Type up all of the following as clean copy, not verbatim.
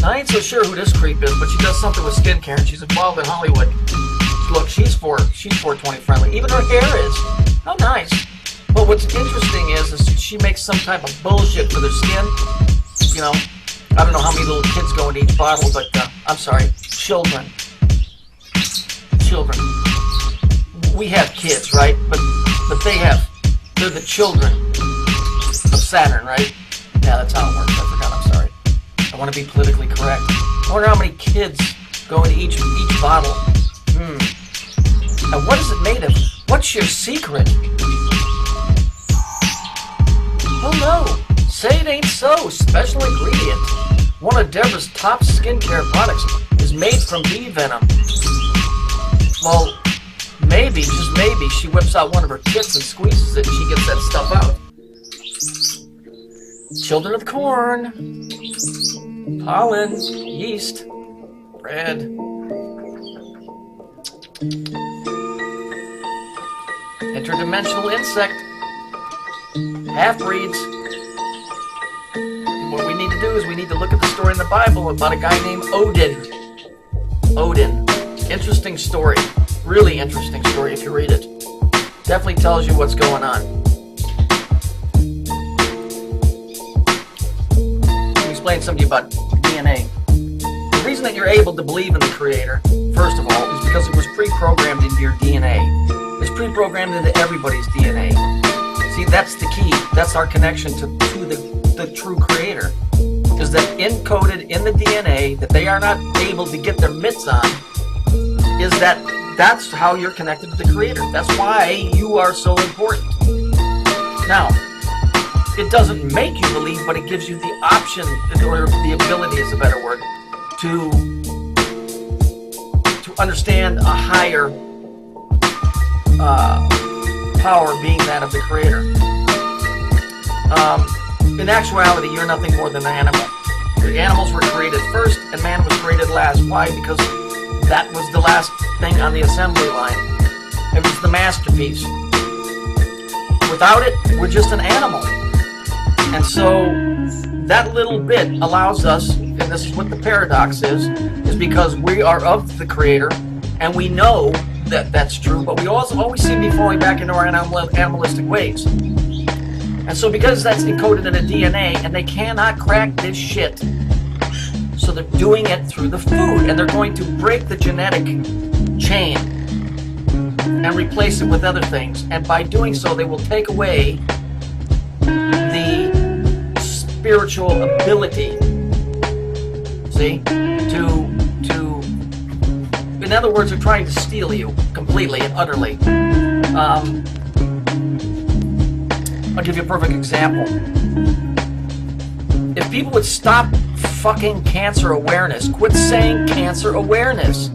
I ain't so sure who this creep is, but she does something with skincare, and she's involved in Hollywood. Look, she's 420 friendly. Even her hair is. How nice. But what's interesting is she makes some type of bullshit for their skin. You know, I don't know how many little kids go into each bottle, but I'm sorry, children. Children. We have kids, right? But they're the children of Saturn, right? Yeah, that's how it works. I forgot, I'm sorry. I want to be politically correct. I wonder how many kids go into each bottle. And what is it made of? What's your secret? Oh no, say it ain't so. Special ingredient. One of Deborah's top skincare products is made from bee venom. Well, maybe, just maybe, she whips out one of her tits and squeezes it and she gets that stuff out. Children of corn, pollen, yeast, bread. Interdimensional insect, half-breeds. What we need to do is we need to look at the story in the Bible about a guy named Odin. Odin. Interesting story. Really interesting story if you read it. Definitely tells you what's going on. Let me explain something about DNA. The reason that you're able to believe in the Creator, first of all, is because it was pre-programmed into your DNA. It's pre-programmed into everybody's DNA. See, that's the key. That's our connection to the true Creator. Is that encoded in the DNA that they are not able to get their mitts on, is that's how you're connected to the Creator. That's why you are so important. Now, it doesn't make you believe, but it gives you the option, or the ability is a better word, to understand a higher power being that of the Creator. In actuality, you're nothing more than an animal. The animals were created first, and man was created last. Why? Because that was the last thing on the assembly line. It was the masterpiece. Without it, we're just an animal. And so that little bit allows us, and this is what the paradox is because we are of the Creator, and we know that that's true, but we also always seem to be falling back into our animalistic ways. And so because that's encoded in the DNA, and they cannot crack this shit, so they're doing it through the food, and they're going to break the genetic chain and replace it with other things. And by doing so, they will take away the spiritual ability, see, in other words, they're trying to steal you completely and utterly. I'll give you a perfect example. If people would stop fucking cancer awareness, quit saying cancer awareness.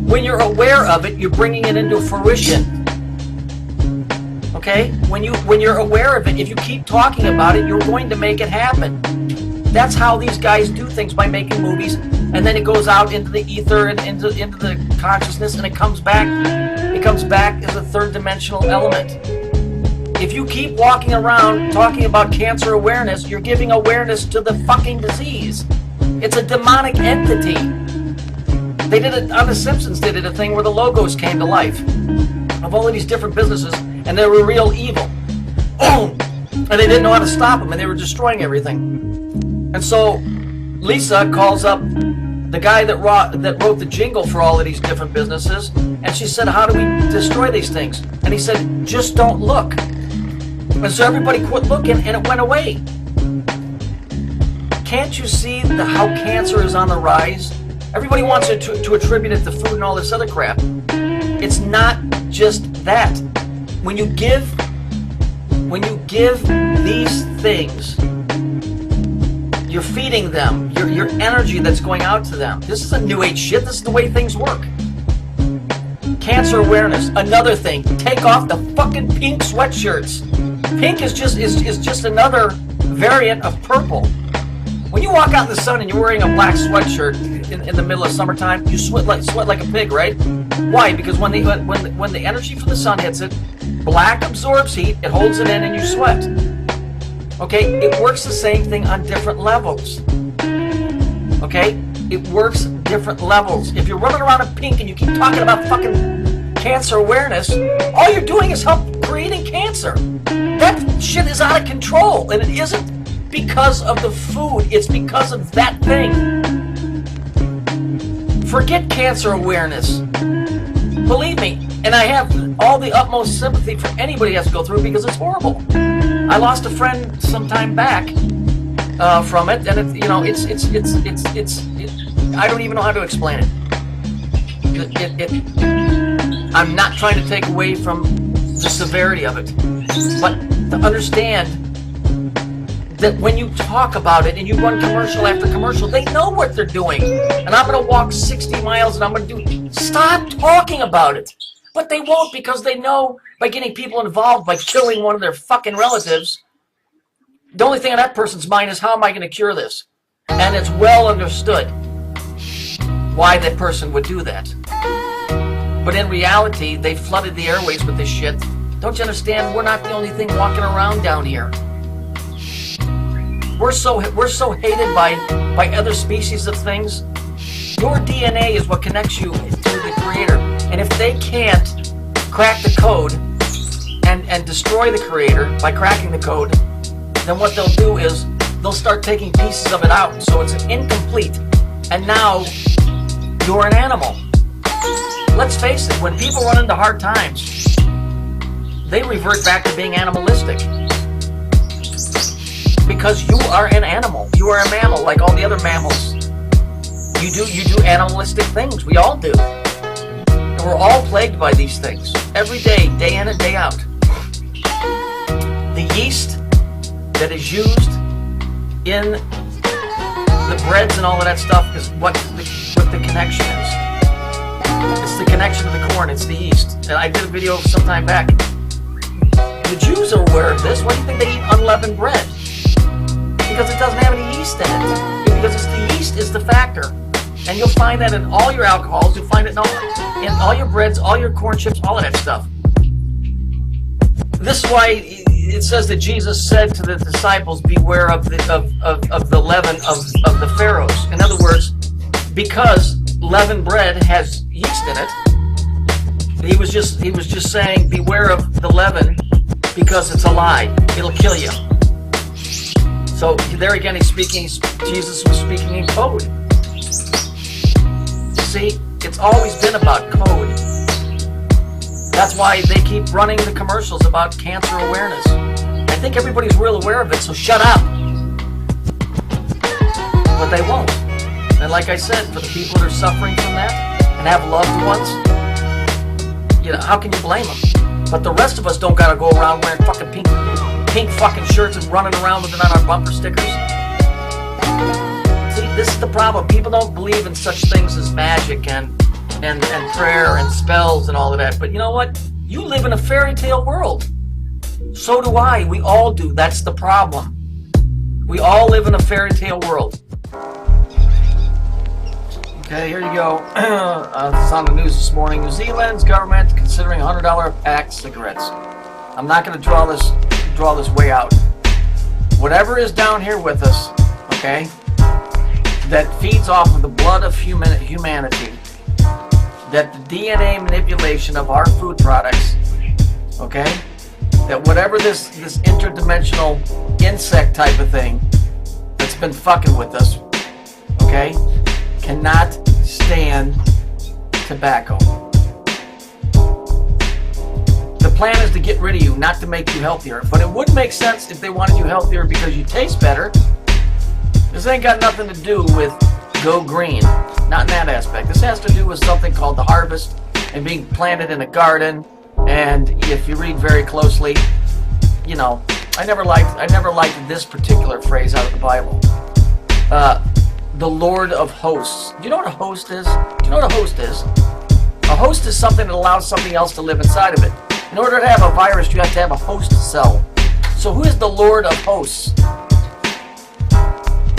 When you're aware of it, you're bringing it into fruition. Okay? When you're aware of it, if you keep talking about it, you're going to make it happen. That's how these guys do things, by making movies, and then it goes out into the ether and into the consciousness, and it comes back. It comes back as a third dimensional element. If you keep walking around talking about cancer awareness, you're giving awareness to the fucking disease. It's a demonic entity. They did it on The Simpsons. They did a thing where the logos came to life of all of these different businesses, and they were real evil. Boom! And they didn't know how to stop them, and they were destroying everything. And so Lisa calls up the guy that wrote the jingle for all of these different businesses, and she said, "How do we destroy these things?" And he said, "Just don't look." And so everybody quit looking, and it went away. Can't you see how cancer is on the rise? Everybody wants to attribute it to food and all this other crap. It's not just that. When you give these things, you're feeding them your energy that's going out to them. This isn't new age shit. This is the way things work. Cancer awareness, another thing. Take off the fucking pink sweatshirts. Pink is just another variant of purple. When you walk out in the sun and you're wearing a black sweatshirt in the middle of summertime, you sweat like a pig, right? Why? Because when the energy from the sun hits it, black absorbs heat, it holds it in, and you sweat. Okay, it works the same thing on different levels. Okay? It works different levels. If you're running around in pink and you keep talking about fucking cancer awareness, all you're doing is help creating cancer. That shit is out of control, and it isn't because of the food, it's because of that thing. Forget cancer awareness. Believe me, and I have all the utmost sympathy for anybody who has to go through it because it's horrible. I lost a friend some time back from it, and I don't even know how to explain it. I'm not trying to take away from the severity of it, but to understand that when you talk about it and you run commercial after commercial, they know what they're doing. And I'm going to walk 60 miles and I'm going to do... Stop talking about it. But they won't, because they know by getting people involved, by killing one of their fucking relatives, the only thing on that person's mind is, how am I going to cure this? And it's well understood why that person would do that. But in reality, they flooded the airways with this shit. Don't you understand? We're not the only thing walking around down here. We're so hated by other species of things. Your DNA is what connects you to the Creator. And if they can't crack the code and destroy the Creator by cracking the code, then what they'll do is they'll start taking pieces of it out. So it's incomplete. And now you're an animal. Let's face it, when people run into hard times, they revert back to being animalistic. Because you are an animal. You are a mammal like all the other mammals. You do animalistic things. We all do. And we're all plagued by these things. Every day, day in and day out. The yeast that is used in the breads and all of that stuff is what the connection is. It's the connection to the corn. It's the yeast. And I did a video some time back. The Jews are aware of this. Why do you think they eat unleavened bread? Because it doesn't have any yeast in it. Because it's the yeast is the factor. And you'll find that in all your alcohols. You'll find it in all your breads, all your corn chips, all of that stuff. This is why it says that Jesus said to the disciples, beware of the leaven of the pharaohs. In other words, because leavened bread has yeast in it, he was just saying, beware of the leaven, because it's a lie. It'll kill you. So there again, Jesus was speaking in code. See, it's always been about code. That's why they keep running the commercials about cancer awareness. I think everybody's real aware of it, so shut up. But they won't. And like I said, for the people that are suffering from that and have loved ones, how can you blame them? But the rest of us don't gotta go around wearing fucking pink fucking shirts and running around with it on our bumper stickers. See, this is the problem. People don't believe in such things as magic and prayer and spells and all of that. But you know what? You live in a fairy tale world. So do I. We all do. That's the problem. We all live in a fairy tale world. Okay, here you go. It's on the news this morning. New Zealand's government considering $100 a pack cigarettes. I'm not going to draw this way out. Whatever is down here with us, okay, that feeds off of the blood of humanity, that the DNA manipulation of our food products, okay, that whatever this interdimensional insect type of thing that's been fucking with us, okay, cannot stand tobacco. The plan is to get rid of you, not to make you healthier. But it would make sense if they wanted you healthier because you taste better. This ain't got nothing to do with go green. Not in that aspect. This has to do with something called the harvest and being planted in a garden. And if you read very closely, I never liked this particular phrase out of the Bible. The Lord of Hosts. Do you know what a host is? Do you know what a host is? A host is something that allows something else to live inside of it. In order to have a virus, you have to have a host cell. So who is the Lord of Hosts?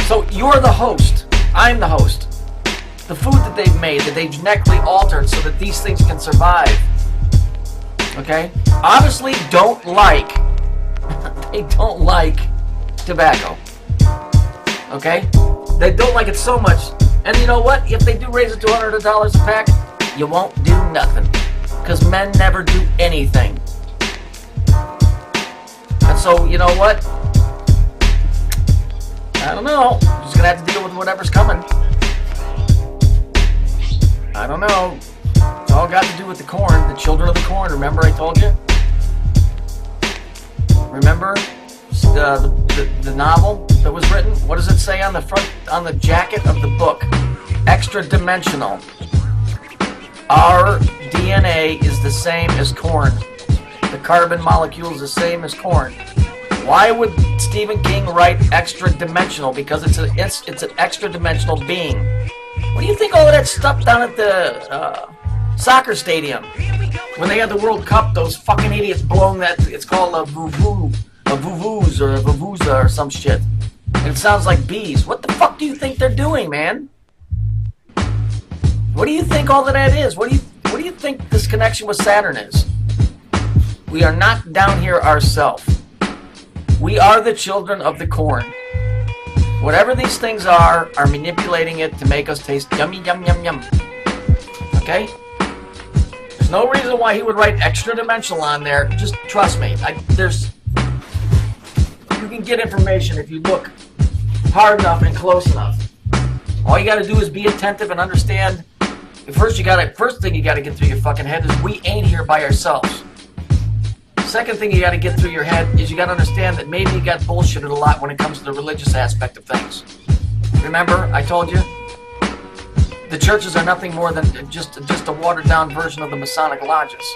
So you're the host. I'm the host. The food that they've made, that they genetically altered so that these things can survive. Okay? Obviously they don't like tobacco. Okay? They don't like it so much. And you know what? If they do raise it to $100 a pack, you won't do nothing. Because men never do anything. And so, you know what? I don't know. I'm just going to have to deal with whatever's coming. I don't know. It's all got to do with the corn, the children of the corn. Remember I told you? Remember the novel that was written? What does it say on the front, on the jacket of the book? Extra dimensional. Our DNA is the same as corn. The carbon molecule is the same as corn. Why would Stephen King write extra dimensional? Because it's an extra dimensional being. What do you think all of that stuff down at the soccer stadium when they had the World Cup? Those fucking idiots blowing that. It's called a vuvuz or a vuvuza or some shit, and it sounds like bees. What the fuck do you think they're doing, man? What do you think all of that is? What do you think this connection with Saturn is? We are not down here ourselves. We are the children of the corn. Whatever these things are manipulating it to make us taste yummy, yum, yum, yum. Okay? There's no reason why he would write extra dimensional on there. Just trust me. You can get information if you look hard enough and close enough. All you got to do is be attentive and understand. First thing you got to get through your fucking head is we ain't here by ourselves. Second thing you got to get through your head is you got to understand that maybe you got bullshitted a lot when it comes to the religious aspect of things. Remember, I told you, the churches are nothing more than just a watered down version of the Masonic lodges.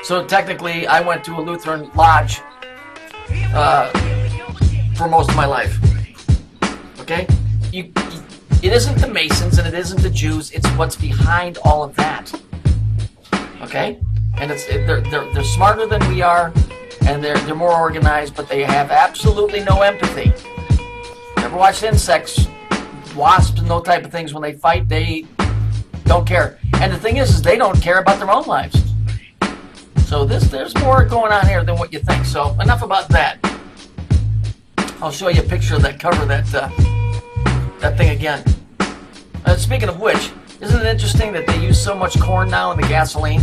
So technically, I went to a Lutheran lodge for most of my life. Okay, it isn't the Masons and it isn't the Jews. It's what's behind all of that. Okay. And they're smarter than we are, and they're more organized, but they have absolutely no empathy. Never watched insects, wasps, and those type of things. When they fight, they don't care. And the thing is they don't care about their own lives. So there's more going on here than what you think. So enough about that. I'll show you a picture of that cover, that thing again. Speaking of which, isn't it interesting that they use so much corn now in the gasoline?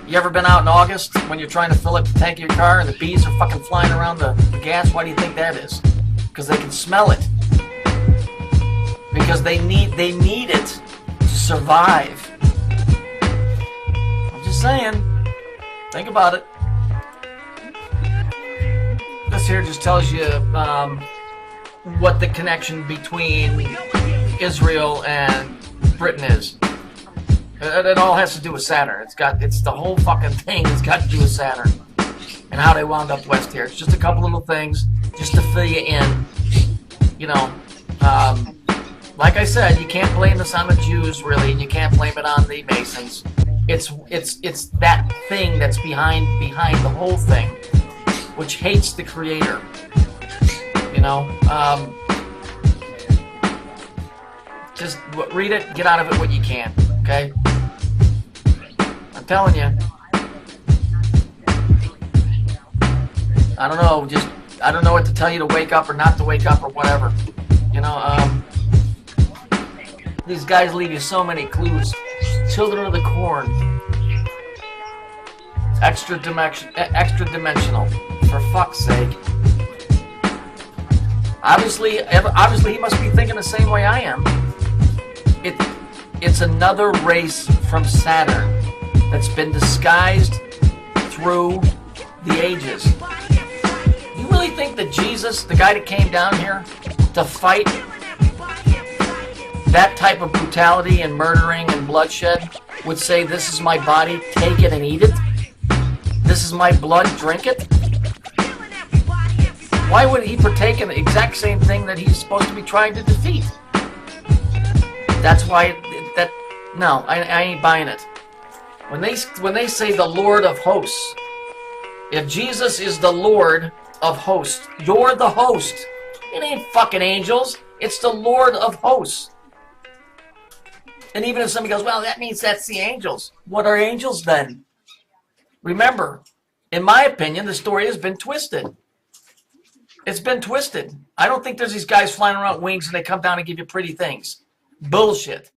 You ever been out in August when you're trying to fill up the tank of your car and the bees are fucking flying around the gas? Why do you think that is? Because they can smell it. Because they need it to survive. I'm just saying. Think about it. This here just tells you what the connection between Israel and Britain is. It all has to do with Saturn. It's the whole fucking thing has got to do with Saturn and how they wound up west here. It's just a couple little things just to fill you in. You know, like I said, you can't blame this on the Jews really, and you can't blame it on the Masons. It's that thing that's behind the whole thing, which hates the Creator. You know, just read it, get out of it what you can. Okay? I'm telling you. I don't know, I don't know what to tell you to wake up or not to wake up or whatever. You know, these guys leave you so many clues. Children of the corn. Extra dimensional. For fuck's sake. Obviously he must be thinking the same way I am. It's another race from Saturn that's been disguised through the ages. You really think that Jesus, the guy that came down here to fight that type of brutality and murdering and bloodshed, would say, this is my body, take it and eat it? This is my blood, drink it? Why would he partake in the exact same thing that he's supposed to be trying to defeat? That's why no, I ain't buying it. When they say the Lord of hosts, if Jesus is the Lord of hosts, you're the host. It ain't fucking angels. It's the Lord of hosts. And even if somebody goes, well, that means that's the angels. What are angels then? Remember, in my opinion, the story has been twisted. It's been twisted. I don't think there's these guys flying around wings and they come down and give you pretty things. Bullshit.